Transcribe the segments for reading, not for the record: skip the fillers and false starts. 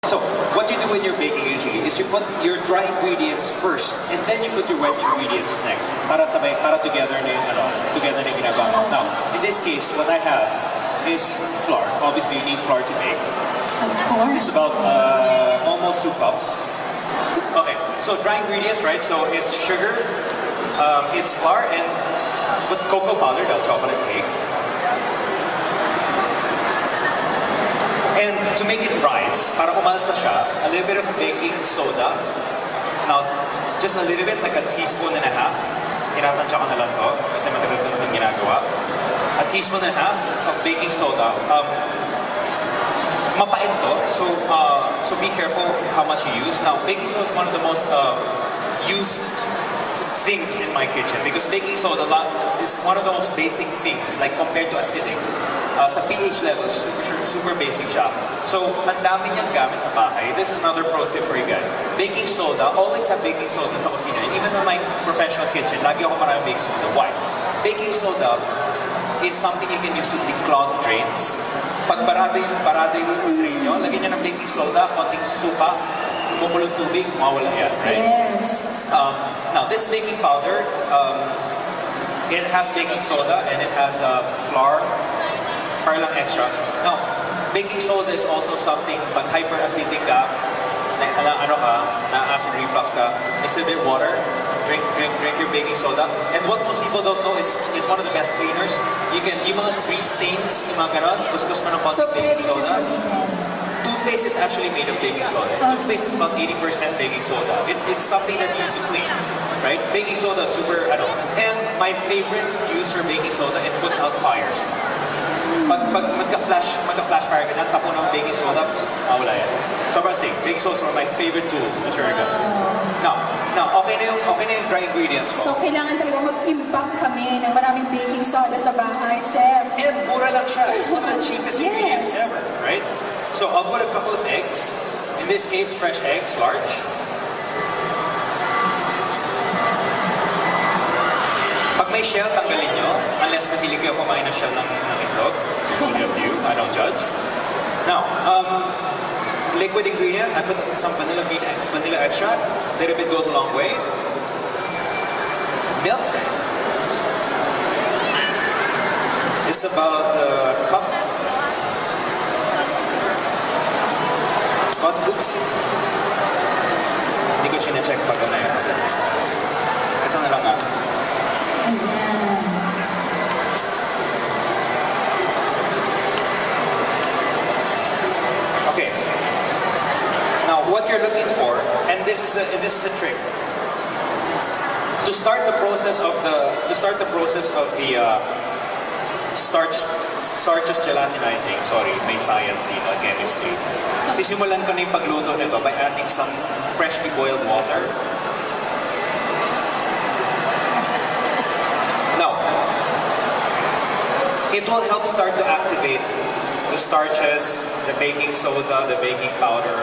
So, what you do when you're baking usually is you put your dry ingredients first, and then you put your wet ingredients next. Para sabay, para together na yung, together na yung ginagawa mo. Now, in this case, what I have is flour. Obviously, you need flour to bake. Of course. It's about almost 2 cups. Okay, so dry ingredients, right? So it's sugar, it's flour, and cocoa powder, the chocolate cake. And to make it rise, para umalsa siya, a little bit of baking soda. Now, just a little bit, like a teaspoon and a half. Tinatansya ko na lang to, kasi matagal ko na itong ginagawa. A teaspoon and a half of baking soda. Mapait to, so be careful how much you use. Now, baking soda is one of the most used things in my kitchen because baking soda is one of the most basic things, like compared to acidic. Sa pH level, super basic siya. So, ang dami niyang gamit sa bahay. This is another pro tip for you guys. Baking soda, always have baking soda sa kusina. Even in my professional kitchen, lagi ako maraming baking soda. Why? Baking soda is something you can use to declog drains. Pag barado yung drain nyo, lagyan nyo ng baking soda, konting suka, bumulong tubig, mawala yan, right? Yes. Now, this baking powder, it has baking soda and it has flour, para lang extra. Now, baking soda is also something, pag hyperacidic ka, na-acid reflux ka, mix a bit of water, drink your baking soda. And what most people don't know is one of the best cleaners. Yung mga grease stains, yung mga ganon, kuskus mo ng konting baking soda. Toothpaste is actually made of baking soda. Toothpaste is about 80% baking soda. It's something that you use to clean, right? Baking soda, super, And my favorite use for baking soda, it puts out fires. Pag magka-flash fire ka na, tapo ng baking soda, mawala yan. Sobrang steak. Baking soda is one of my favorite tools. I'm sure ka. Now, okay na yung dry ingredients ko. So, kailangan talaga mag-impact kami ng maraming baking soda sa bahay, chef. And mura lang siya. It's one of the cheapest ingredients ever, right? So, I'll put a couple of eggs. In this case, fresh eggs, large. Pag may shell, tanggalin nyo. Unless mahilig kayo kumain ng shell ng itlog. Fully up to you. I don't judge. Now, liquid ingredient, I put some vanilla extract. A little bit goes a long way. Milk. It's about a cup. Oops. Hindi ko sinecheck pag na yun. Ito na lang nga. Okay. Now, what you're looking for, and this is a trick. To start the process of the starches gelatinizing. Sorry, may science dito, chemistry. Sisimulan ko na yung pagluto nito by adding some freshly boiled water. Now, it will help start to activate the starches, the baking soda, the baking powder.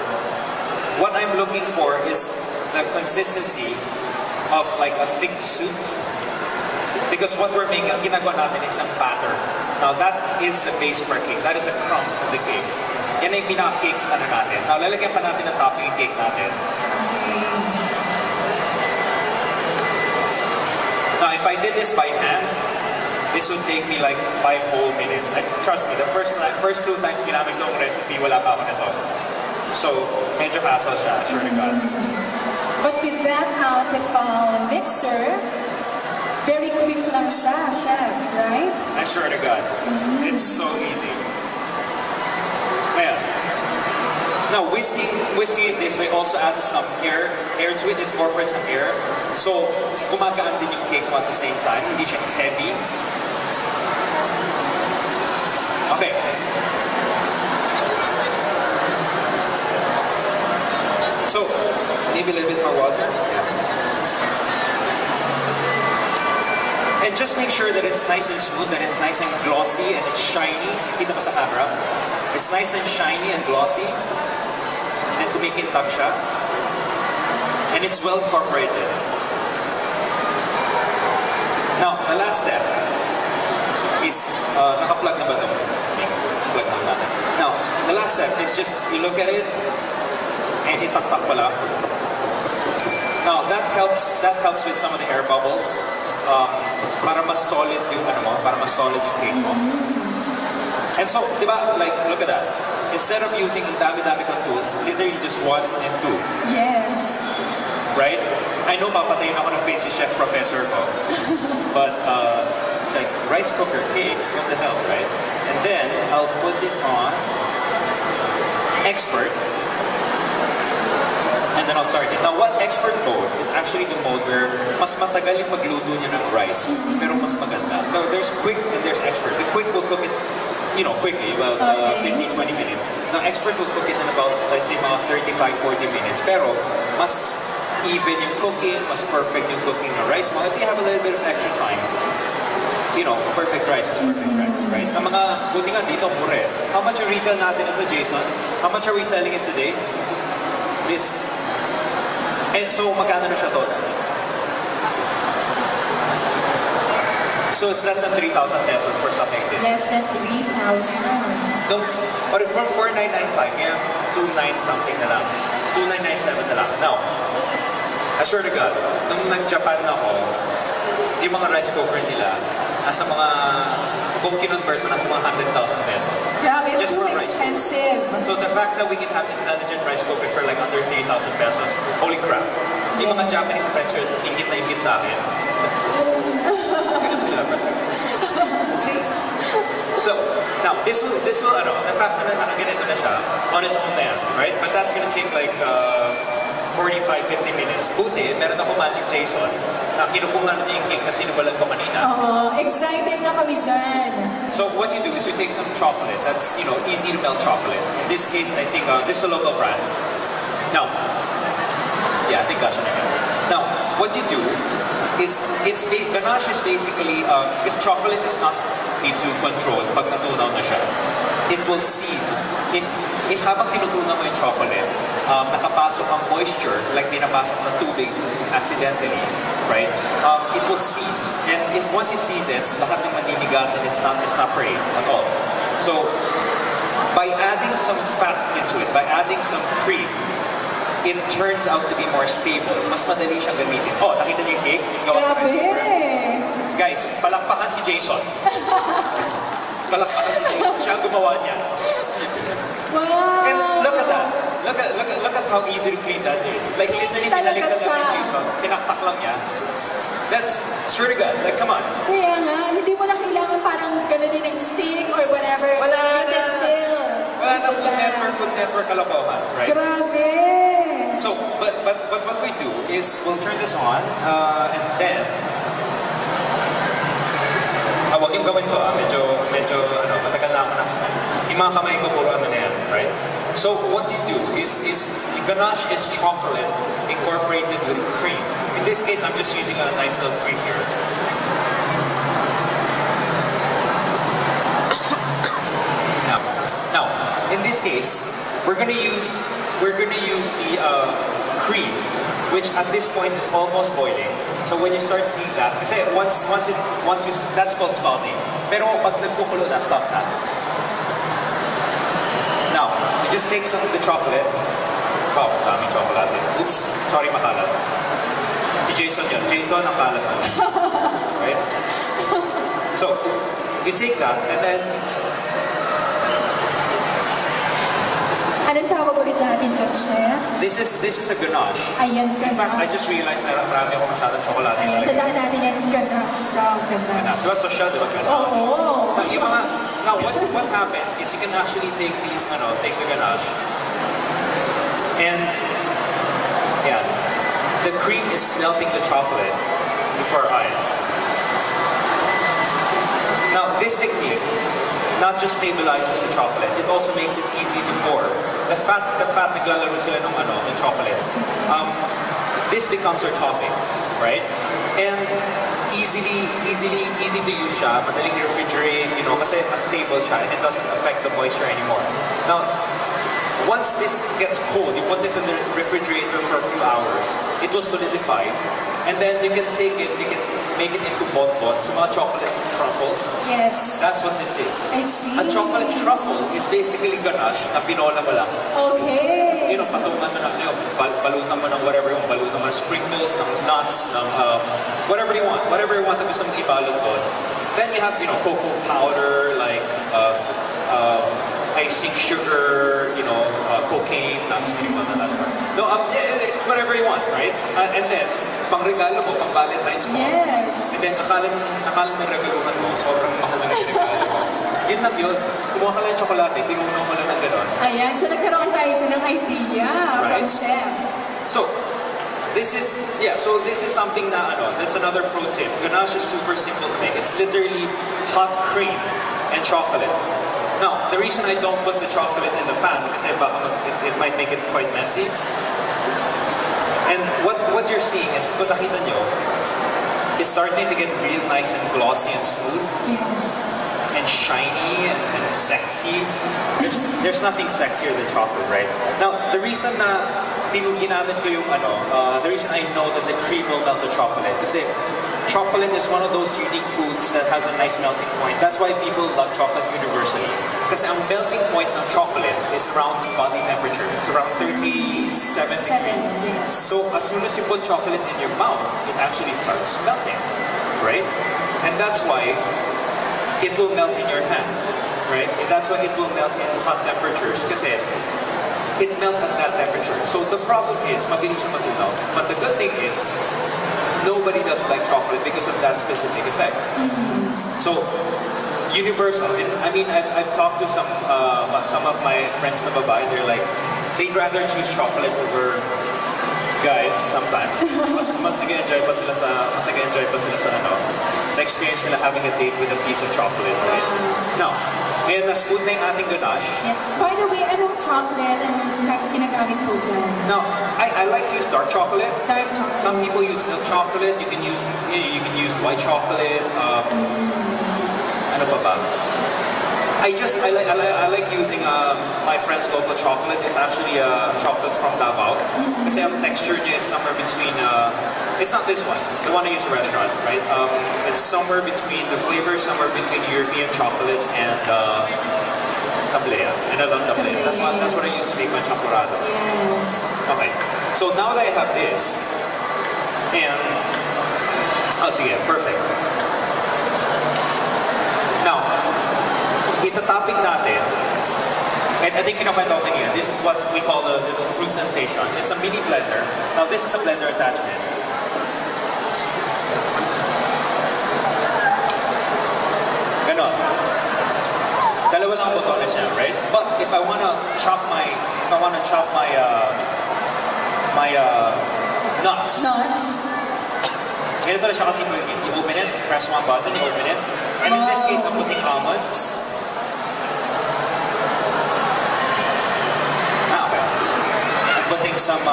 What I'm looking for is the consistency of like a thick soup. Because what we're making, ang ginagawa natin is ang batter. Now that is the base for cake. That is a crumb of the cake. Yan ay pinaka-cake natin. Now lalagyan pa natin ng topping yung cake natin. Now if I did this by hand, this would take me like 5 whole minutes. And trust me, the first 2 times ginamit ko ang recipe, wala pa ako nito. So, medyo hassle siya, I swear to God. But with that Tefal mixer, very quick lang siya, chef, right? I swear to God. It's so easy. Ayan. Now, whiskey in this way also adds some air to it, incorporates some air. So, gumagaan din yung cake mo at the same time. Hindi siya heavy. Okay. So, maybe a little bit more water. Yeah. And just make sure that it's nice and smooth, that it's nice and glossy, and it's shiny. Kita ba sa camera? It's nice and shiny and glossy. And kumikintab siya. And it's well incorporated. Now, the last step is, naka-plug na ba ito? Okay, plug na natin. Now, the last step is just, you look at it, itaktak pala. Now, that helps with some of the air bubbles. Para mas solid yung para mas solid yung cake mo. And so, di ba, like, look at that. Instead of using ang dami-dami kong tools, literally just 1 and 2. Yes. Right? I know papatayin ako ng pastry chef professor ko. But, it's like, rice cooker, cake, what the hell, right? And then, I'll put it on expert. And then I'll start it. Now, what expert mode is actually the mode where mas matagal yung pagluto niya ng rice, pero mas maganda. Now, there's quick and there's expert. The quick will cook it, quickly, about 15-20 minutes. Now, expert will cook it in about, let's say, mga 35-40 minutes. Pero, mas even yung cooking, mas perfect yung cooking ng rice mo. If you have a little bit of extra time, perfect rice is perfect rice, right? Ang mga, buti nga dito, mure. How much yung retail natin ito, Jason? How much are we selling it today? This. And so, magkano na siya to? So, it's less than 3,000 pesos for something like this. Less than 3,000. No, or from 4,995, kaya 2,9 something na lang. 2,997 na lang. Now, I swear to God, nung nag-Japan ako, yung mga rice cooker nila, nasa mga, kung kinonvert mo, nasa mga 100,000 pesos. Grabe, just too for rice. expensive. So the fact that we can have intelligent rice cookers for like under 3,000 pesos, holy crap. Yung mga Japanese friends ko, ingit na ingit sa akin. Kaya sila, okay. So, now, this will, the fact na nakaganito na siya, on its own na yan, right? But that's gonna take like 45-50 minutes. Buti, meron ako Magic Jason na kinukuha na yung cake na sinubalan ko kanina. Excited na kami dyan. So what you do is you take some chocolate. That's, easy to melt chocolate. In this case, I think this is a local brand. Now, yeah, I think that's what I mean. Now, what you do is, ganache is basically, because chocolate is not easy to control pag natunaw na siya. It will seize. If habang tinutunaw mo yung chocolate, nakapasok ang moisture, like pinapasok ng tubig accidentally, right? It will seize. And if once it seizes, lahat ng maninigas and it's not pretty at all. So, by adding some fat into it, by adding some cream, it turns out to be more stable. Mas madali siyang gamitin. Oh, nakita niyo yung cake? Gawa sa rice cooker. Guys, palakpakan si Jason. Palakpakan si Jason. Siya ang gumawa niya. Wow! And look at that. Look at how easy to clean that is. Like, literally, pinalikan lang ni Jason. Pinakpak lang niya. That's, sure to God, like, come on. Kaya nga, hindi mo na kailangan parang gano'n ng stick or whatever. Wala na. Wala na food network kalokohan, right? Grabe! So, but what we do is, we'll turn this on, and then, huwag yung gawin ko, medyo, matagal na ako na. Yung mga kamay ko, puro na yan, right? So, what you do is ganache is chocolate incorporated with cream. In this case, I'm just using a nice little cream here. Now, in this case, we're gonna use the cream, which at this point is almost boiling. So when you start seeing that, kasi once you that's called spouting. Pero pag nagkukulo na, stop that. Now, you just take some of the chocolate. Wow, daming chocolate. Oops, sorry, makalat. Si Jason yun. Jason, ang kalat na. Right? So, you take that, and then anong tawag ulit natin dyan, Chef? this is a ganache. Ayan, ganache. In fact, I just realized marami ako masyadong chocolate. Ayan, tandaan natin yan, ganache daw, ganache. Diba social, diba ganache? Oo. Yung mga, now, what happens is you can actually take these, take the ganache, and, yeah, the cream is melting the chocolate before our eyes. Now, this technique not just stabilizes the chocolate, it also makes it easy to pour. The fat naglalaro sila ng chocolate. This becomes our topping, right? And easy to use siya, madaling refrigerate, kasi mas stable siya and it doesn't affect the moisture anymore. Now, once this gets cold, you put it in the refrigerator for a few hours, it will solidify, and then you can take it, you can make it into bonbon, so mga chocolate truffles. Yes. That's what this is. I see. A chocolate truffle is basically ganache na pinola mo lang. Okay. Patungan mo lang, balutan mo ng whatever yung balutan mo ng sprinkles, ng nuts, ng whatever you want na gusto mong ibalot doon. Then you have, cocoa powder, like icing sugar, cocaine, not just kidding about the last part. No, it's whatever you want, right? And then, pang regalo mo, pang Valentine's mo. Yes. And then, akala mo regaluhan mo, sobrang mahal na regalo mo. Yun lang yun. Kumuha ka lang yung tsokolate, tinunaw mo lang ng gano'n. Ayan, so nagkaroon tayo sa ng idea from chef. So, this is something that's another pro tip. Ganache is super simple to make. It's literally hot cream and chocolate. Now, the reason I don't put the chocolate in the pan, kasi it might make it quite messy. And what you're seeing is, kung nakita nyo, it's starting to get real nice and glossy and smooth. Yes. And shiny and sexy. There's nothing sexier than chocolate, right? Now, the reason na ginamit ko yung the reason I know that the cream will melt the chocolate, kasi chocolate is one of those unique foods that has a nice melting point. That's why people love chocolate universally. Kasi ang melting point ng chocolate is around body temperature. It's around 37 degrees. Yes. So as soon as you put chocolate in your mouth, it actually starts melting, right? And that's why it will melt in your hand, right? And that's why it will melt in hot temperatures. Kasi it melts at that temperature. So the problem is, mabilis siya matunaw. But the good thing is, nobody doesn't like chocolate because of that specific effect. So, universal. I mean, I've talked to some of my friends na babae, they're like, they'd rather choose chocolate over guys sometimes. Mas nag-enjoy pa sila sa experience nila having a date with a piece of chocolate, right? Now, ngayon na smooth na yung ating ganache. Yeah. By the way, anong chocolate ang ginagamit po dyan? Now, I like to use dark chocolate. Dark chocolate. Some people use milk chocolate. You can use white chocolate. Ano pa ba? I like using my friend's local chocolate. It's actually chocolate from Davao. Kasi ang texture niya is somewhere between. It's not this one, the one I use in the restaurant, right? It's somewhere between the flavors, somewhere between European chocolates and tablea. And I love tablea. That's what I used to make my champurrado. Yes. Okay. So now that I have this, and sige, perfect. Now, itatopic natin, and I think kinukwento ko kanina, this is what we call the little fruit sensation. It's a mini blender. Now, this is the blender attachment. Ganon. Dalawa lang ang botones niya, right? But if I wanna chop my nuts. Ganito na siya kasi you open it, press one button, you open it. And in this case, I'm putting almonds. Okay. I'm putting some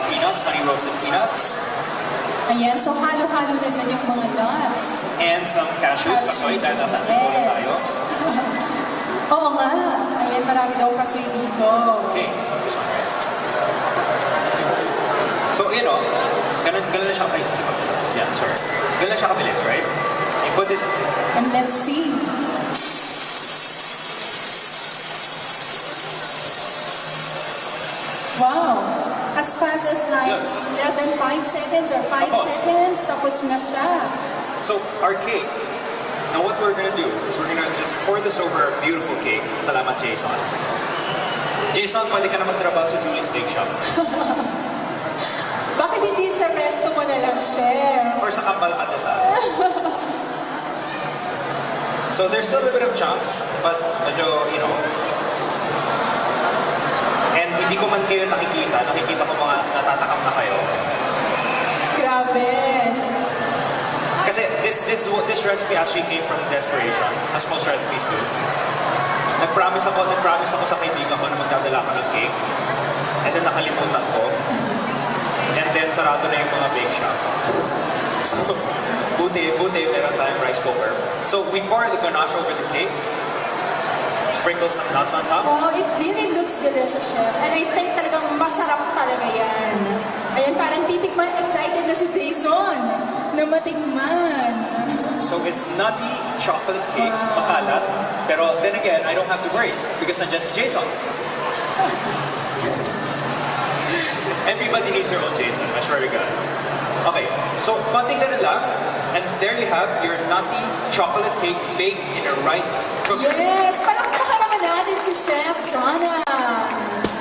peanuts, honey roasted peanuts. Ayan, so halo-halo na dyan yung mga nuts. And some cashews, kasoy, dahil nasa Antipolo tayo. Oo nga. Ayan, marami daw kasoy dito. Okay, this one, right? So, ganun na siya, yeah, sorry. Ganun na siya kabilis, right? You put it. And let's see. Wow. As fast as like less than 5 seconds or 5 seconds, tapos na siya. So, our cake. Now what we're gonna do is we're gonna just pour this over a beautiful cake. Salamat, Jason. Jason, pwede ka na magtrabaho sa Julie's Bake Shop. Bakit hindi sa resto mo na lang, chef? Or sa Kambal Pandesal. So there's still a bit of chunks, but medyo, and hindi ko man kayo nakikita ko mga natatakam na kayo. Grabe. Kasi this recipe actually came from desperation, as most recipes do. Nag-promise ako sa kaibigan ko na magdadala ko ng cake. And then nakalimutan ko. And then sarado na yung mga bake shop. So, buti, meron tayong rice cooker. So, we pour the ganache over the cake. Sprinkle some nuts on top. Oh, it really looks delicious, chef. And I think talagang masarap talaga yan. Ayan, parang titikman, excited na si Jason na matikman. So, it's nutty chocolate cake, makalat. Pero then again, I don't have to worry because nandiyan si Jason. Jason. Everybody needs their own Jason, I swear to God. Okay, so konting ganun lang. And there you have your nutty chocolate cake baked in a rice cooker. Yes! Palakpakan naman natin si Chef Jonas!